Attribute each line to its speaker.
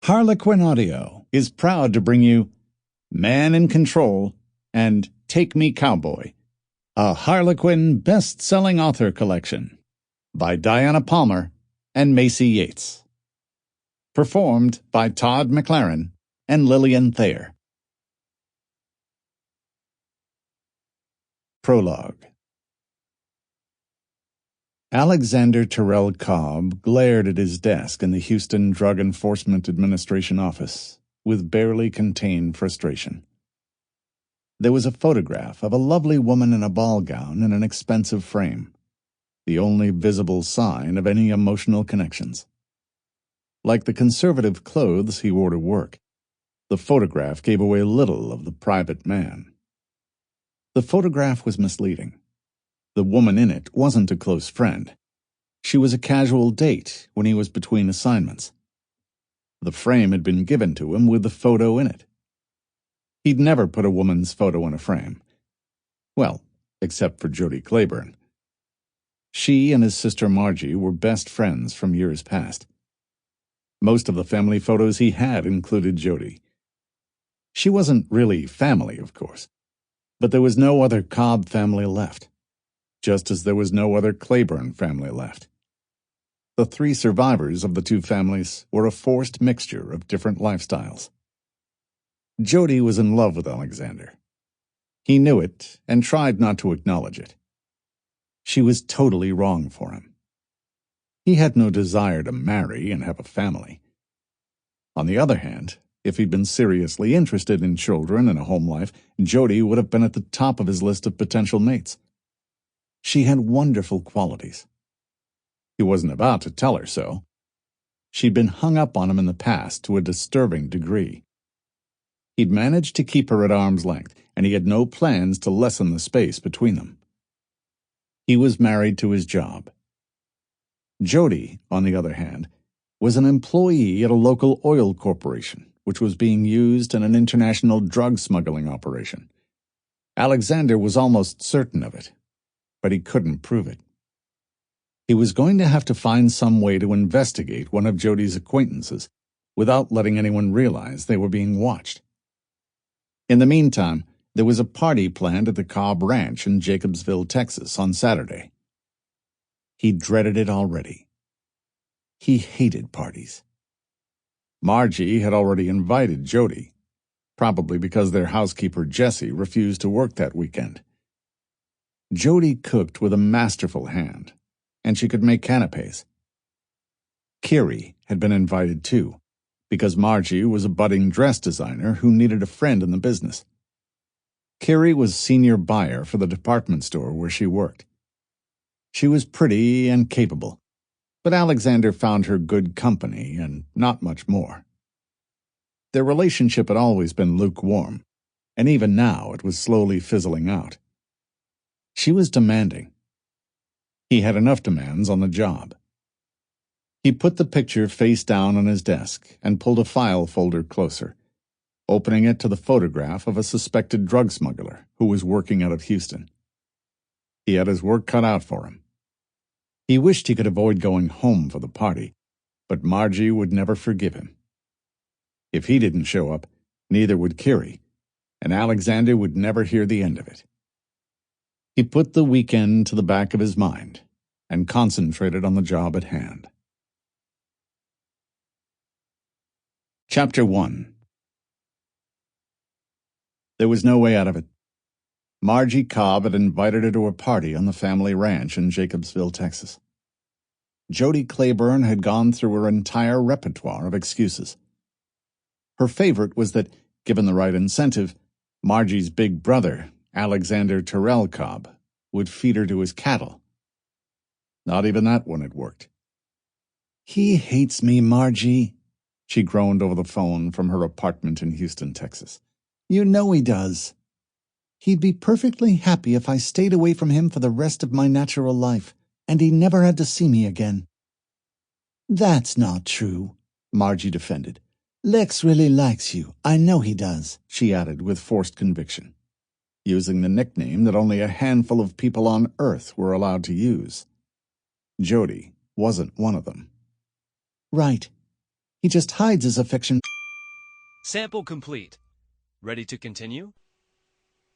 Speaker 1: HarlequinAudio is proud to bring you Man in Control and Take Me Cowboy, a Harlequin best-selling author collection by Diana Palmer and Macy Yates. Performed by Todd McLaren and Lillian Thayer. Prologue. Alexander Cobb glared at his desk in the Houston Drug Enforcement Administration office with barely contained frustration. There was a photograph of a lovely woman in a ball gown in an expensive frame, the only visible sign of any emotional connections. Like the conservative clothes he wore to work, the photograph gave away little of the private man. The photograph was misleading. The woman in it wasn't a close friend. She was a casual date when he was between assignments. The frame had been given to him with the photo in it. He'd never put a woman's photo in a frame. Well, except for Jodie Clayburn. She and his sister Margie were best friends from years past. Most of the family photos he had included Jodie. She wasn't really family, of course, but there was no other Cobb family left, just as there was no other Clayburn family left. The three survivors of the two families were a forced mixture of different lifestyles. Jodie was in love with Alexander. He knew it and tried not to acknowledge it. She was totally wrong for him. He had no desire to marry and have a family. On the other hand, if he'd been seriously interested in children and a home life, Jodie would have been at the top of his list of potential mates. She had wonderful qualities. He wasn't about to tell her so. She'd been hung up on him in the past to a disturbing degree. He'd managed to keep her at arm's length, and he had no plans to lessen the space between them. He was married to his job. Jodie, on the other hand, was an employee at a local oil corporation, which was being used in an international drug-smuggling operation. Alexander was almost certain of it, but he couldn't prove it. He was going to have to find some way to investigate one of Jodie's acquaintances without letting anyone realize they were being watched. In the meantime, there was a party planned at the Cobb Ranch in Jacobsville, Texas, on Saturday. He dreaded it already. He hated parties. Margie had already invited Jodie, probably because their housekeeper Jessie refused to work that weekend. Jodie cooked with a masterful hand, and she could make canapes. Kiri had been invited too, because Margie was a budding dress designer who needed a friend in the business. Kiri was senior buyer for the department store where she worked. She was pretty and capable, but Alexander found her good company and not much more. Their relationship had always been lukewarm, and even now it was slowly fizzling out. She was demanding. He had enough demands on the job. He put the picture face down on his desk and pulled a file folder closer, opening it to the photograph of a suspected drug smuggler who was working out of Houston. He had his work cut out for him. He wished he could avoid going home for the party, but Margie would never forgive him. If he didn't show up, neither would Kiri, and Alexander would never hear the end of it. He put the weekend to the back of his mind and concentrated on the job at hand. Chapter 1. There was no way out of it. Margie Cobb had invited her to a party on the family ranch in Jacobsville, Texas. Jodie Clayburn had gone through her entire repertoire of excuses. Her favorite was that, given the right incentive, Margie's big brother, Alexander Cobb, would feed her to his cattle. Not even that one had worked. "He hates me, Margie," she groaned over the phone from her apartment in Houston, Texas. "You know he does. He'd be perfectly happy if I stayed away from him for the rest of my natural life, and he never had to see me again." "That's not true," Margie defended. "Lex really likes you. I know he does," she added with forced conviction, using the nickname that only a handful of people on Earth were allowed to use. Jodie wasn't one of them. "Right. He just hides his affection.
Speaker 2: Sample complete. Ready to continue?